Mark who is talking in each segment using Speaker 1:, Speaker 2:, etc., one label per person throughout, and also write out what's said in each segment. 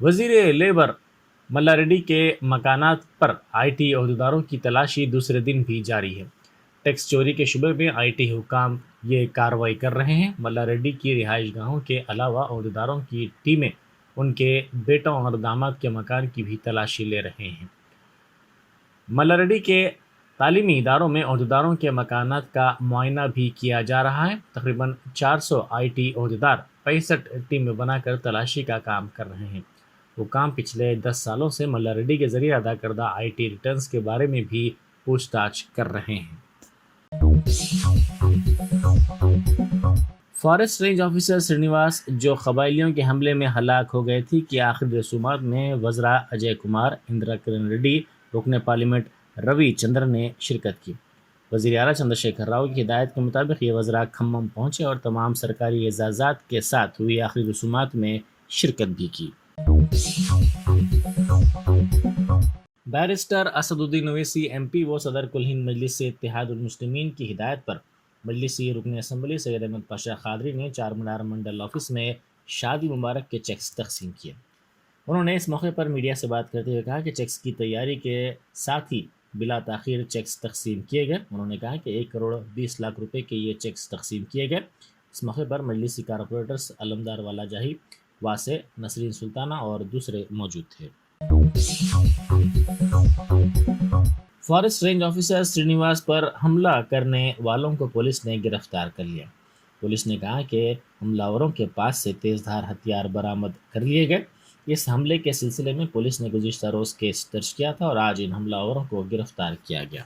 Speaker 1: وزیر لیبر ملا ریڈی کے مکانات پر آئی ٹی عہدیداروں کی تلاشی دوسرے دن بھی جاری ہے۔ ٹیکس چوری کے شبے میں آئی ٹی حکام یہ کارروائی کر رہے ہیں۔ ملا ریڈی کی رہائش گاہوں کے علاوہ عہدیداروں کی ٹیمیں ان کے بیٹوں اور داماد کے مکان کی بھی تلاشی لے رہے ہیں۔ ملا ریڈی کے تعلیمی اداروں میں عہدیداروں کے مکانات کا معائنہ بھی کیا جا رہا ہے۔ تقریباً 400 آئی ٹی عہدیدار 65 ٹیمیں بنا کر تلاشی کا کام کر رہے ہیں۔ حکام پچھلے 10 سالوں سے ملا ریڈی کے ذریعے ادا کردہ آئی ٹی ریٹرنز کے بارے میں بھی پوچھ تاچھ کر رہے ہیں۔ فارسٹ رینج آفیسر سرینیواس جو قبائلیوں کے حملے میں ہلاک ہو گئے تھے کی آخری رسومات میں وزراء اجے کمار، اندرا کرن ریڈی، رکن پارلیمنٹ روی چندر نے شرکت کی۔ وزیر اعلیٰ چندر شیکھر راؤ کی ہدایت کے مطابق یہ وزراء کھمم پہنچے اور تمام سرکاری اعزازات کے ساتھ ہوئی آخری رسومات میں شرکت بھی کی۔ بیرسٹر اسد الدین اویسی ایم پی و صدر کل ہند مجلس اتحاد المسلمین کی ہدایت پر مجلسی رکن اسمبلی سید احمد پاشا قادری نے چار مینار منڈل آفس میں شادی مبارک کے چیکس تقسیم کیے۔ انہوں نے اس موقع پر میڈیا سے بات کرتے ہوئے کہا کہ چیکس کی تیاری کے ساتھ ہی بلا تاخیر چیکس تقسیم کیے گئے۔ انہوں نے کہا کہ 1 کروڑ 20 لاکھ روپے کے یہ چیکس تقسیم کیے گئے۔ اس موقع پر مجلسی کارپوریٹرز علمدار والا جاہی، واسع، نسرین سلطانہ اور دوسرے موجود تھے۔ فارسٹ رینج آفیسر سرینیواس پر حملہ کرنے والوں کو پولیس نے گرفتار کر لیا۔ پولیس نے کہا کہ حملہ آوروں کے پاس سے تیز دھار ہتھیار برآمد کر لیے گئے۔ اس حملے کے سلسلے میں پولیس نے گزشتہ روز کیس درج کیا تھا اور آج ان حملہ آوروں کو گرفتار کیا گیا۔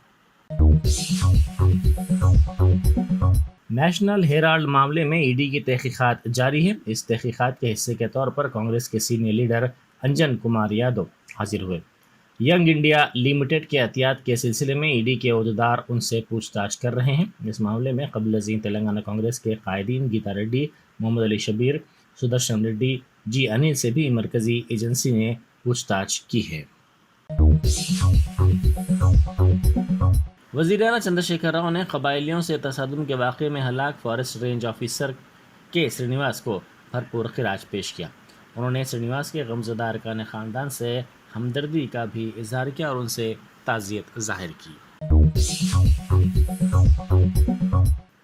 Speaker 1: نیشنل ہیرالڈ معاملے میں ای ڈی کی تحقیقات جاری ہے۔ اس تحقیقات کے حصے کے طور پر کانگریس کے senior leader engine Kumar Yadav حاضر ہوئے۔ ینگ انڈیا لمیٹڈ کے احتیاط کے سلسلے میں ای ڈی کے عہدیدار ان سے پوچھ تاچھ کر رہے ہیں۔ اس معاملے میں قبل ازیں تلنگانہ کانگریس کے قائدین گیتا ریڈی، محمد علی شبیر، سدرشن ریڈی، جی انل سے بھی مرکزی ایجنسی نے پوچھ تاچھ کی ہے۔ وزیر اعلیٰ چندر شیکھر راؤ نے قبائلیوں سے تصادم کے واقعے میں ہلاک فارسٹ رینج آفیسر کے سرینیواس کو بھرپور خراج پیش کیا۔ انہوں نے سرینیواس کے غمزدہ ارکان خاندان سے ہمدردی کا بھی اظہار کیا اور ان سے تعزیت ظاہر کی۔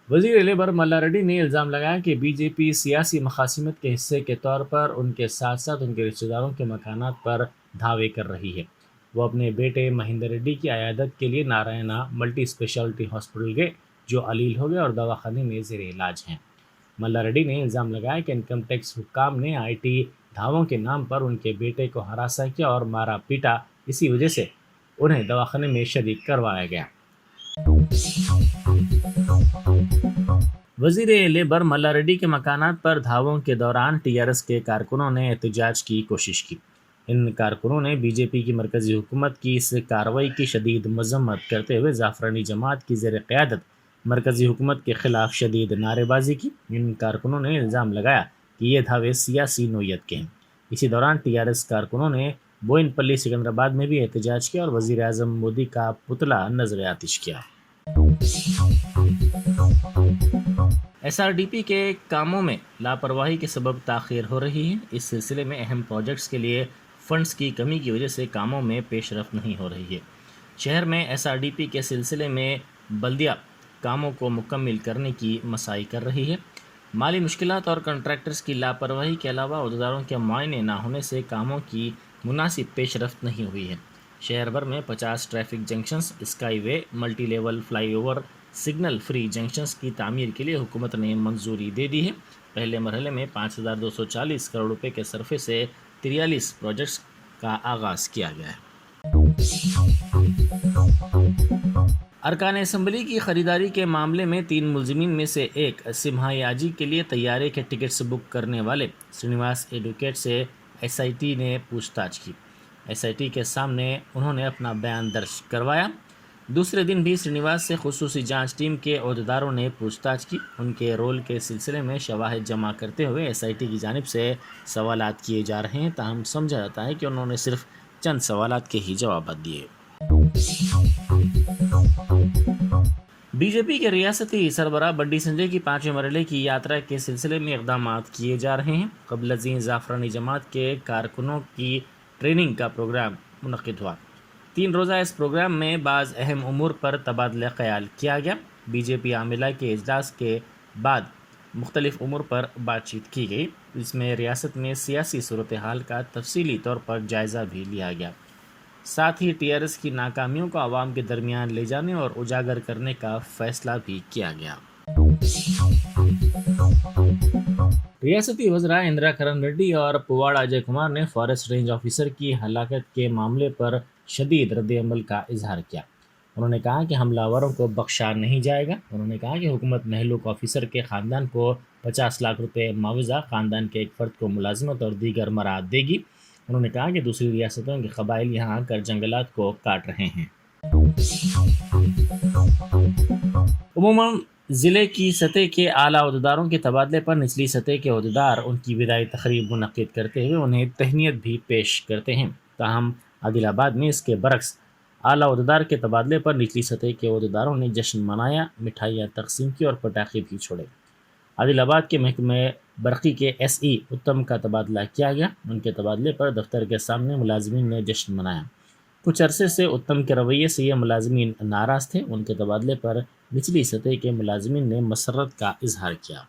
Speaker 1: وزیر لیبر ملا ریڈی نے الزام لگایا کہ بی جے پی سیاسی مقاصد کے حصے کے طور پر ان کے ساتھ ساتھ ان کے رشتہ داروں کے مکانات پر دھاوے کر رہی ہے۔ وہ اپنے بیٹے مہندر ریڈی کی عیادت کے لیے نارائنا ملٹی اسپیشلٹی ہاسپٹل گئے جو علیل ہو گئے اور دواخانے میں زیر علاج ہیں۔ ملا ریڈی نے الزام لگایا کہ انکم ٹیکس حکام نے آئی ٹی دھاووں کے نام پر ان کے بیٹے کو ہراساں کیا اور مارا پیٹا، اسی وجہ سے انہیں دواخانے میں شریک کروایا گیا۔ وزیر لیبر ملا ریڈی کے مکانات پر دھاووں کے دوران ٹی آر ایس کے کارکنوں نے احتجاج کی کوشش کی۔ ان کارکنوں نے بی جے پی کی مرکزی حکومت کی اس کارروائی کی شدید مذمت کرتے ہوئے زعفرانی جماعت کی زیر قیادت مرکزی حکومت کے خلاف شدید نعرے بازی کی۔ ان کارکنوں نے الزام لگایا کہ یہ دھاوے سیاسی نوعیت کے ہیں۔ اسی دوران ٹی آر ایس کارکنوں نے بوئن پلی سکندرآباد میں بھی احتجاج کیا اور وزیر اعظم مودی کا پتلا نظر آتش کیا۔ ایس آر ڈی پی کے کاموں میں لاپرواہی کے سبب تاخیر ہو رہی ہے۔ اس سلسلے میں اہم پروجیکٹس کے لیے فنڈز کی کمی کی وجہ سے کاموں میں پیش رفت نہیں ہو رہی ہے۔ شہر میں ایس آر ڈی پی کے سلسلے میں بلدیہ کاموں کو مکمل کرنے کی مساعی کر رہی ہے۔ مالی مشکلات اور کنٹریکٹرز کی لاپرواہی کے علاوہ عہدیداروں کے معائنے نہ ہونے سے کاموں کی مناسب پیش رفت نہیں ہوئی ہے۔ شہر بھر میں 50 traffic junctions, skyway, multi level flyover, signal free junctions کی تعمیر کے لیے حکومت نے منظوری دے دی ہے۔ پہلے مرحلے میں 5240 کروڑ روپے کے صرفے سے 43 پروجیکٹس کا آغاز کیا گیا ہے۔ ارکان اسمبلی کی خریداری کے معاملے میں 3 ملزمین میں سے ایک سمہائی آجی کے لیے طیارے کے ٹکٹس بک کرنے والے سرینیواس ایڈوکیٹ سے ایس آئی ٹی نے پوچھ تاچھ کی۔ ایس آئی ٹی کے سامنے انہوں نے اپنا بیان درج کروایا۔ دوسرے دن بھی سرینیواس سے خصوصی جانچ ٹیم کے عہدیداروں نے پوچھ تاچھ کی۔ ان کے رول کے سلسلے میں شواہد جمع کرتے ہوئے ایس آئی ٹی کی جانب سے سوالات کیے جا رہے ہیں، تاہم سمجھا جاتا ہے کہ انہوں نے صرف چند سوالات کے ہی جوابات دیے۔ بی جے پی کے ریاستی سربراہ بنڈی سنجے کی 5ویں مرحلے کی یاترا کے سلسلے میں اقدامات کیے جا رہے ہیں۔ قبل ازیں زعفرانی جماعت کے کارکنوں کی ٹریننگ کا پروگرام منعقد ہوا۔ 3 روزہ اس پروگرام میں بعض اہم امور پر تبادلہ خیال کیا گیا۔ بی جے پی عاملہ کے اجلاس کے بعد مختلف امور پر بات چیت کی گئی، جس میں ریاست میں سیاسی صورتحال کا تفصیلی طور پر جائزہ بھی لیا گیا۔ ساتھ ہی ٹی آر ایس کی ناکامیوں کو عوام کے درمیان لے جانے اور اجاگر کرنے کا فیصلہ بھی کیا گیا۔ ریاستی وزراء اندرا کرن ریڈی اور پواڑ اجے کمار نے فارسٹ رینج آفیسر کی ہلاکت کے معاملے پر شدید رد عمل کا اظہار کیا۔ انہوں نے کہا کہ حملہ آوروں کو بخشا نہیں جائے گا۔ انہوں نے کہا کہ حکومت مہلوک آفیسر کے خاندان کو 50 لاکھ روپے معاوضہ، خاندان کے ایک فرد کو ملازمت اور دیگر مراعات دے گی۔ انہوں نے کہا کہ دوسری ریاستوں کے قبائل یہاں آ کر جنگلات کو کاٹ رہے ہیں۔ عموماً ضلع کی سطح کے اعلیٰ عہدیداروں کے تبادلے پر نچلی سطح کے عہدیدار ان کی وداعی تقریب منعقد کرتے ہوئے انہیں تہنیت بھی پیش کرتے ہیں۔ تاہم عادل آباد میں اس کے برعکس اعلیٰ عہدیدار کے تبادلے پر نچلی سطح کے عہدیداروں نے جشن منایا، مٹھائیاں تقسیم کی اور پٹاخے بھی چھوڑے۔ عادل آباد کے محکمہ برقی کے ایس ای اتم کا تبادلہ کیا گیا۔ ان کے تبادلے پر دفتر کے سامنے ملازمین نے جشن منایا۔ کچھ عرصے سے اتم کے رویے سے یہ ملازمین ناراض تھے۔ ان کے تبادلے پر نچلی سطح کے ملازمین نے مسرت کا اظہار کیا۔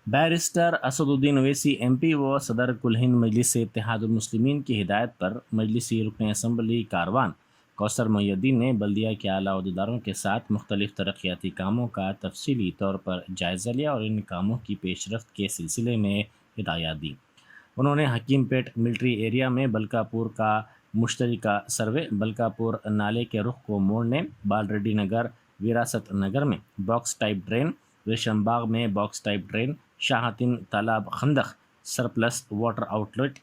Speaker 1: بیرسٹر اسد الدین اویسی ایم پی و صدر کل ہند مجلس اتحاد المسلمین کی ہدایت پر مجلسی رکن اسمبلی کاروان کوثر محی الدین نے بلدیہ کے اعلیٰ عہدیداروں کے ساتھ مختلف ترقیاتی کاموں کا تفصیلی طور پر جائزہ لیا اور ان کاموں کی پیش رفت کے سلسلے میں ہدایات دی۔ انہوں نے حکیم پیٹ ملٹری ایریا میں بلکاپور کا مشترکہ سروے، بلکاپور نالے کے رخ کو موڑنے، بال ریڈی نگر وراثت نگر میں باکس ٹائپ ڈرین، ریشم باغ میں باکس ٹائپ ڈرین، شاہتن تالاب خندق، سرپلس واٹر آؤٹ لیٹ،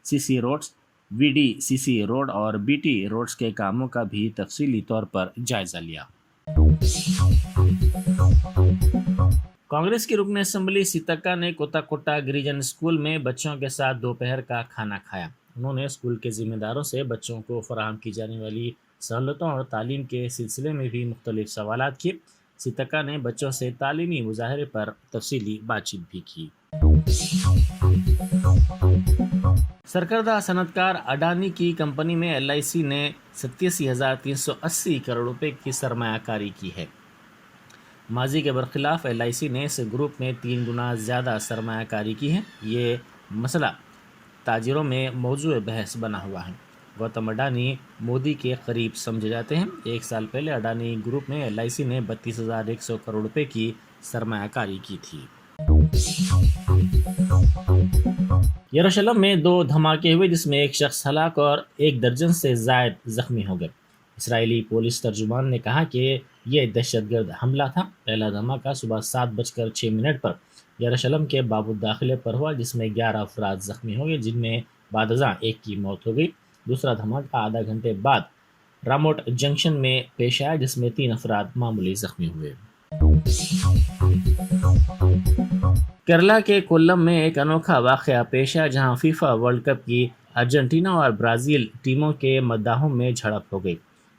Speaker 1: سی سی روڈز، وی ڈی سی سی روڈ اور بی ٹی روڈز کے کاموں کا بھی تفصیلی طور پر جائزہ لیا۔ کانگریس کی رکن اسمبلی سیتکا نے کوتا کوٹا گریجن اسکول میں بچوں کے ساتھ دوپہر کا کھانا کھایا۔ انہوں نے اسکول کے ذمہ داروں سے بچوں کو فراہم کی جانے والی سہولتوں اور تعلیم کے سلسلے میں بھی مختلف سوالات کیے۔ سیتکا نے بچوں سے تعلیمی مظاہرے پر تفصیلی بات چیت بھی کی۔ سرکردہ صنعت کار اڈانی کی کمپنی میں ایل آئی سی نے 87,380 کروڑ روپے کی سرمایہ کاری کی ہے۔ ماضی کے برخلاف ایل آئی سی نے اس گروپ میں 3 گنا زیادہ سرمایہ کاری کی ہے۔ یہ مسئلہ تاجروں میں موضوع بحث بنا ہوا ہے۔ گوتم اڈانی مودی کے قریب سمجھے جاتے ہیں۔ 1 سال پہلے اڈانی گروپ میں ایل آئی سی نے 32,100 کروڑ روپے کی سرمایہ کاری کی تھی۔ یروشلم میں 2 دھماکے ہوئے جس میں ایک شخص ہلاک اور 1 درجن سے زائد زخمی ہو گئے۔ اسرائیلی پولیس ترجمان نے کہا کہ یہ دہشت گرد حملہ تھا۔ پہلا دھماکہ صبح 7:06 پر یروشلم کے باب الداخلے پر ہوا، جس میں 11 افراد زخمی ہو گئے، جن میں بعد ازاں 1 کی موت ہو گئی۔ دوسرا دھماکہ آدھا گھنٹے بعد راموٹ جنکشن میں پیش آیا، جس میں 3 افراد معمولی زخمی ہوئے۔ کیرلا کے کولم میں ایک انوکھا واقعہ پیش آیا، جہاں فیفا ورلڈ کپ کی ارجنٹینا اور برازیل ٹیموں کے مداحوں میں جھڑپ ہو گئی۔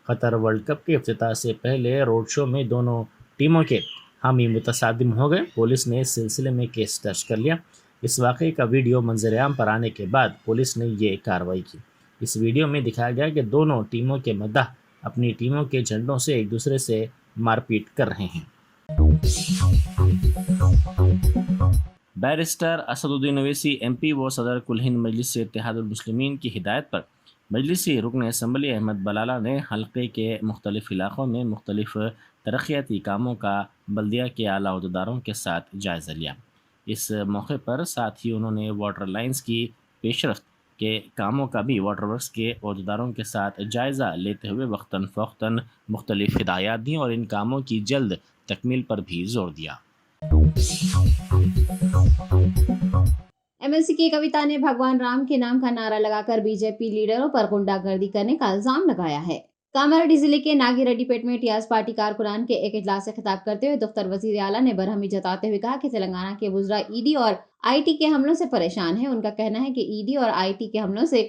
Speaker 1: قطر ورلڈ کپ کے افتتاح سے پہلے روڈ شو میں دونوں ٹیموں کے حامی متصادم ہو گئے۔ پولیس نے اس سلسلے میں کیس درج کر لیا۔ اس واقعے کا ویڈیو منظر عام پر آنے کے بعد پولیس نے یہ کارروائی کی۔ اس ویڈیو میں دکھایا گیا کہ دونوں ٹیموں کے مداح اپنی ٹیموں کے جھنڈوں سے ایک دوسرے سے مار پیٹ کر رہے ہیں۔ بیرسٹر اسد الدین اویسی ایم پی و صدر کل ہند مجلس اتحاد المسلمین کی ہدایت پر مجلسی رکن اسمبلی احمد بلالہ نے حلقے کے مختلف علاقوں میں مختلف ترقیاتی کاموں کا بلدیہ کے اعلیٰ عہدیداروں کے ساتھ جائزہ لیا۔ اس موقع پر ساتھ ہی انہوں نے واٹر لائنز کی پیش رفت کے کاموں کا بھی واٹر ورکس کے عہدیداروں کے ساتھ جائزہ لیتے ہوئے وقتاً فوقتاً مختلف ہدایات دیں اور ان کاموں کی جلد تکمیل پر بھی زور دیا۔
Speaker 2: ایم ایل سی کی کویتا نے بھگوان رام کے نام کا نعرہ لگا کر بی جے پی لیڈروں پر غنڈہ گردی کرنے کا الزام لگایا ہے۔ کاماریڈی ضلع کے ناگی ریڈی پیٹ میں ٹی آر ایس پارٹی کارکنان کے ایک اجلاس سے خطاب کرتے ہوئے دفتر وزیر اعلیٰ نے برہمی جتاتے ہوئے کہا کہ تلنگانہ کے وزراء ای ڈی اور آئی ٹی کے حملوں سے پریشان ہیں۔ ان کا کہنا ہے کہ ای ڈی اور آئی ٹی کے حملوں سے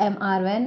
Speaker 2: MR1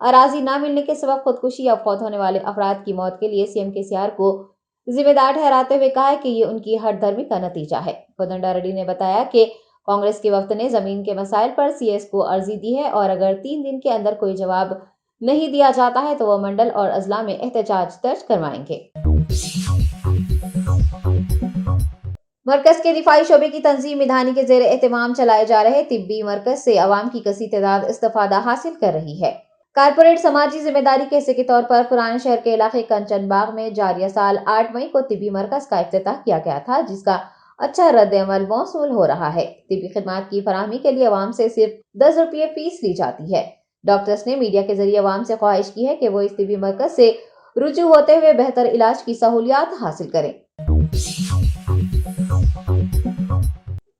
Speaker 2: اراضی نہ ملنے کے سبب خودکشی یا فوت ہونے والے افراد کی موت کے لیے سی ایم KCR کو ذمہ دار ٹھہراتے ہوئے کہا ہے کہ یہ ان کی ہٹ دھرمی کا نتیجہ ہے۔ کودنڈا ریڈی نے بتایا کہ کانگریس کے وفد نے زمین کے مسائل پر CS کو عرضی دی ہے اور اگر 3 دن کے اندر کوئی جواب نہیں دیا جاتا ہے تو وہ منڈل اور اضلاع میں احتجاج درج کروائیں گے۔ مرکز کے دفاعی شعبے کی تنظیم میدانی کے زیر اہتمام چلائے جا رہے طبی مرکز سے عوام کی کثیر تعداد استفادہ حاصل کر رہی ہے۔ کارپوریٹ سماجی ذمہ داری کے حصے کے طور پر پرانے شہر کے علاقے کنچن باغ میں جاریہ سال 8 مئی کو طبی مرکز کا افتتاح کیا گیا تھا، جس کا اچھا رد عمل موصول ہو رہا ہے۔ طبی خدمات کی فراہمی کے لیے عوام سے صرف 10 روپے فیس لی جاتی ہے۔ ڈاکٹرز نے میڈیا کے ذریعے عوام سے خواہش کی ہے کہ وہ اس طبی مرکز سے رجوع ہوتے ہوئے بہتر علاج کی سہولیات حاصل کریں۔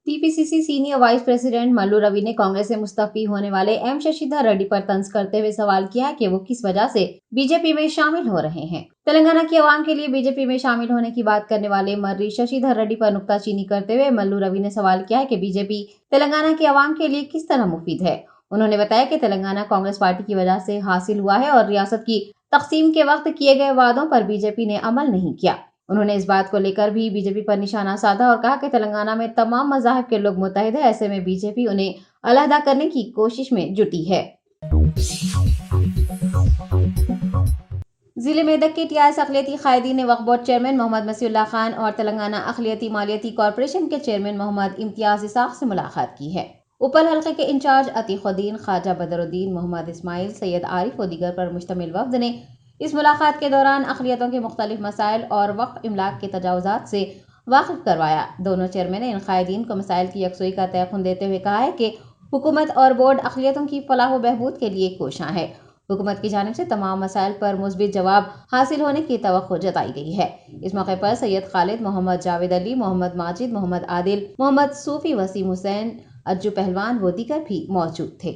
Speaker 2: TPCC سینئر وائس پریزیڈنٹ ملو روی نے کانگریس سے مستعفی ہونے والے ایم ششیدھر ریڈی پر طنز کرتے ہوئے سوال کیا کہ وہ کس وجہ سے BJP میں شامل ہو رہے ہیں۔ تلنگانہ کی عوام کے لیے BJP میں شامل ہونے کی بات کرنے والے مرری ششیدھر ریڈی پر نکتہ چینی کرتے ہوئے ملو روی نے سوال کیا کہ BJP تلنگانہ کی عوام کے لیے کس طرح مفید ہے۔ انہوں نے بتایا کہ تلنگانہ کانگریس پارٹی کی وجہ سے حاصل ہوا ہے اور ریاست کی تقسیم کے وقت کیے گئے وعدوں پر BJP نے عمل نہیں کیا۔ انہوں نے اس بات کو لے کر بھی BJP پر نشانہ سادھا اور کہا کہ تلنگانہ میں تمام مذاہب کے لوگ متحد ہیں، ایسے میں BJP انہیں علیحدہ کرنے کی کوشش میں جٹی ہے۔ ضلع میدک کے TIS اقلیتی قائدین نے وقف بورڈ چیئرمین محمد مسیح اللہ خان اور تلنگانہ اقلیتی مالیاتی کارپوریشن کے چیئرمین محمد امتیاز اسحاق سے ملاقات کی ہے۔ اوپل حلقے کے انچارج عتیق الدین، خواجہ بدر الدین، محمد اسماعیل، سید عارف و دیگر پر مشتمل وفد نے اس ملاقات کے دوران اقلیتوں کے مختلف مسائل اور وقف املاک کے تجاوزات سے واقف کروایا۔ دونوں چیئرمین نے ان قائدین کو مسائل کی یکسوئی کا تیقن دیتے ہوئے کہا ہے کہ حکومت اور بورڈ اقلیتوں کی فلاح و بہبود کے لیے کوشاں ہے۔ حکومت کی جانب سے تمام مسائل پر مثبت جواب حاصل ہونے کی توقع جتائی گئی ہے۔ اس موقع پر سید خالد، محمد جاوید علی، محمد ماجد، محمد عادل، محمد صوفی، وسیم حسین، اجو پہلوان و دیگر بھی موجود تھے۔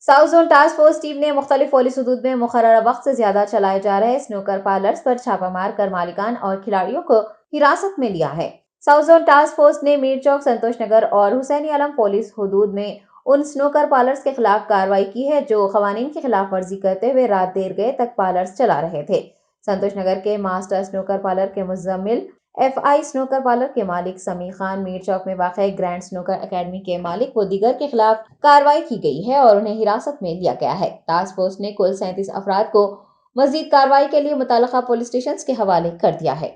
Speaker 2: South zone task force team نے مختلف پولیس حدود میں مقررہ وقت سے زیادہ چلائے جا رہے سنوکر پارلرز پر چھاپہ مار کر مالکان اور کھلاڑیوں کو حراست میں لیا ہے۔ ساؤتھ زون ٹاسک فورس نے میر چوک، سنتوش نگر اور حسینی علم پولیس حدود میں ان سنوکر پارلرز کے خلاف کارروائی کی ہے جو قوانین کی خلاف ورزی کرتے ہوئے رات دیر گئے تک پارلرز چلا رہے تھے۔ سنتوش نگر کے ماسٹر سنوکر پارلر کے مزمل، FI سنوکر پارلر کے مالک سمیع خان، میر چوک میں واقع گرینڈ سنوکر اکیڈمی کے مالک و دیگر کے خلاف کارروائی کی گئی ہے اور انہیں حراست میں لیا گیا ہے۔ ٹاسک فورس نے کل 37 افراد کو مزید کارروائی کے لیے متعلقہ پولیس اسٹیشنز کے حوالے کر دیا ہے۔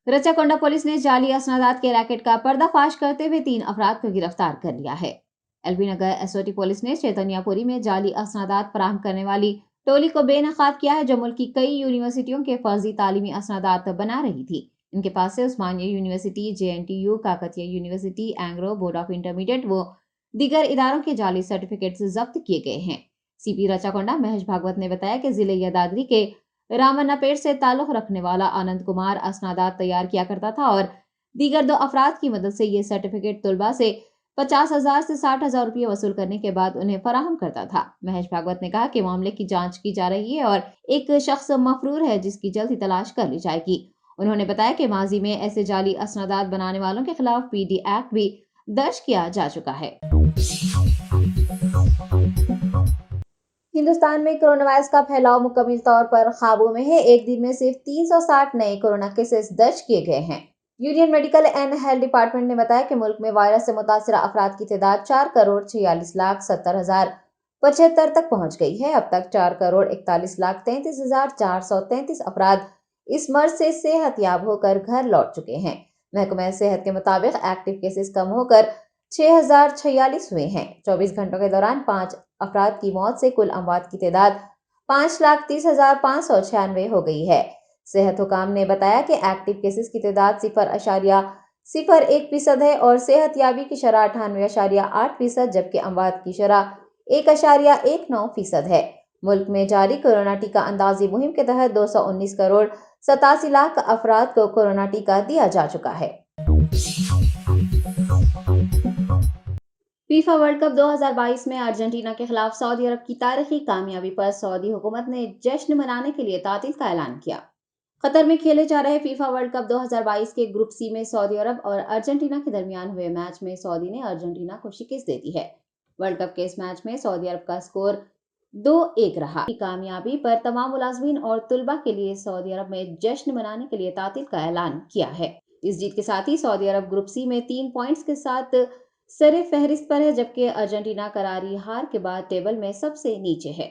Speaker 2: رچہ کنڈا پولیس نے جعلی اسنادات کے ریکٹ کا پردہ فاش کرتے ہوئے 3 افراد کو گرفتار کر لیا ہے۔ LB نگر SOT پولیس نے چیتنیا پوری میں جعلی اسنادات فراہم کرنے والی ٹولی کو بے نقاب کیا ہے جو ملک کی کئی یونیورسٹیوں کے فرضی تعلیمی اسنادات بنا رہی تھی۔ ان کے پاس سے Osmania university, JNTU، Kakatiya university, ANGRAU, board of intermediate و دیگر اداروں کے جعلی سرٹیفکیٹس ضبط کیے گئے ہیں۔ CP رچہ کنڈا مہیش بھاگوت نے بتایا کہ ضلع یدادری کے رامنا پیٹ سے تعلق رکھنے والا آنند کمار اسنادات تیار کیا کرتا تھا اور دیگر 2 افراد کی مدد سے یہ سرٹیفکیٹ طلباء سے 50,000 سے 60,000 روپے وصول کرنے کے بعد انہیں فراہم کرتا تھا۔ مہیش بھاگوت نے کہا کہ معاملے کی جانچ کی جا رہی ہے اور ایک شخص مفرور ہے جس کی جلد ہی تلاش کر لی جائے گی۔ انہوں نے بتایا کہ ماضی میں ایسے جعلی اسنادات بنانے والوں کے خلاف PD ایکٹ بھی درج کیا جا چکا ہے۔ ہندوستان میں کورونا وائرس کا پھیلاؤ مکمل طور پر قابو میں ہے۔ ایک دن میں صرف 360 نئے کورونا کیسز درج کیے گئے ہیں۔ Union medical and health department نے بتایا کہ ملک میں وائرس سے متاثرہ افراد کی تعداد 4,46,70,075 تک پہنچ گئی ہے۔ اب تک 4,41,33,433 افراد اس مرض سے صحت یاب ہو کر گھر لوٹ چکے ہیں۔ محکمہ صحت کے مطابق ایکٹیو کیسز کم ہو کر 6,046 ہوئے ہیں۔ 24 گھنٹوں کے دوران 5 افراد کی موت سے کل اموات کی تعداد 5,30,596 ہو گئی ہے۔ صحت حکام نے بتایا کہ ایکٹیو کیسز کی تعداد 0.01% ہے اور صحت یابی کی شرح 98.8%، جبکہ اموات کی شرح 1.19% ہے۔ ملک میں جاری کورونا ٹیکہ اندازی مہم کے تحت 219,87,00,000 افراد کو کورونا ٹیکہ دیا جا چکا ہے۔ فیفا ورلڈ کپ 2022 میں ارجنٹینا کے خلاف سعودی عرب کی تاریخی کامیابی پر سعودی حکومت نے جشن منانے کے لیے تعطیل کا اعلان کیا۔ قطر میں کھیلے جا رہے فیفا ورلڈ کپ 2022 کے گروپ سی میں سعودی عرب اور ارجنٹینا کے درمیان ہوئے میچ میں سعودی نے ارجنٹینا کو شکست دے دی ہے۔ ورلڈ کپ کے اس میچ میں سعودی عرب کا سکور 2-1 رہا۔ کامیابی پر تمام ملازمین اور طلباء کے لیے سعودی عرب میں جشن منانے کے لیے تعطیل کا اعلان کیا ہے۔ اس جیت کے ساتھ ہی سعودی عرب گروپ سی میں 3 پوائنٹس کے ساتھ سر فہرست پر ہے، جبکہ ارجنٹینا کراری ہار کے بعد ٹیبل میں سب سے نیچے ہے۔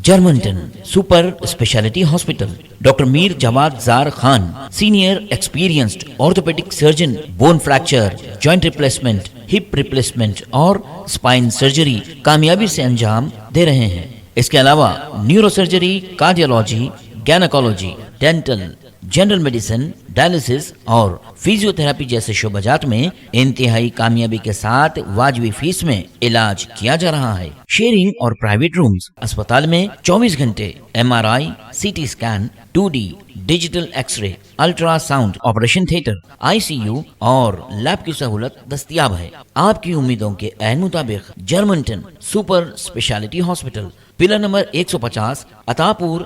Speaker 3: Germanten super speciality hospital, doctor Mir Jawad Zar Khan, senior experienced orthopaedic surgeon, bone fracture, joint replacement, hip replacement اور اسپائن سرجری کامیابی سے انجام دے رہے ہیں۔ اس کے علاوہ neurosurgery, cardiology, gynaecology, dental, general medicine, dialysis اور فزیو تھراپی جیسے شعبجات میں انتہائی کامیابی کے ساتھ واجبی فیس میں علاج کیا جا رہا ہے۔ شیئرنگ اور پرائیویٹ رومز، اسپتال میں 24 گھنٹے MRI، CT scan, 2D digital X ray, ultra sound, operation theatre, ICU اور لیب کی سہولت دستیاب ہے۔ آپ کی امیدوں کے عین مطابق Germanten super speciality hospital, pillar number 150، عطا پور،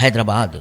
Speaker 3: حیدرآباد۔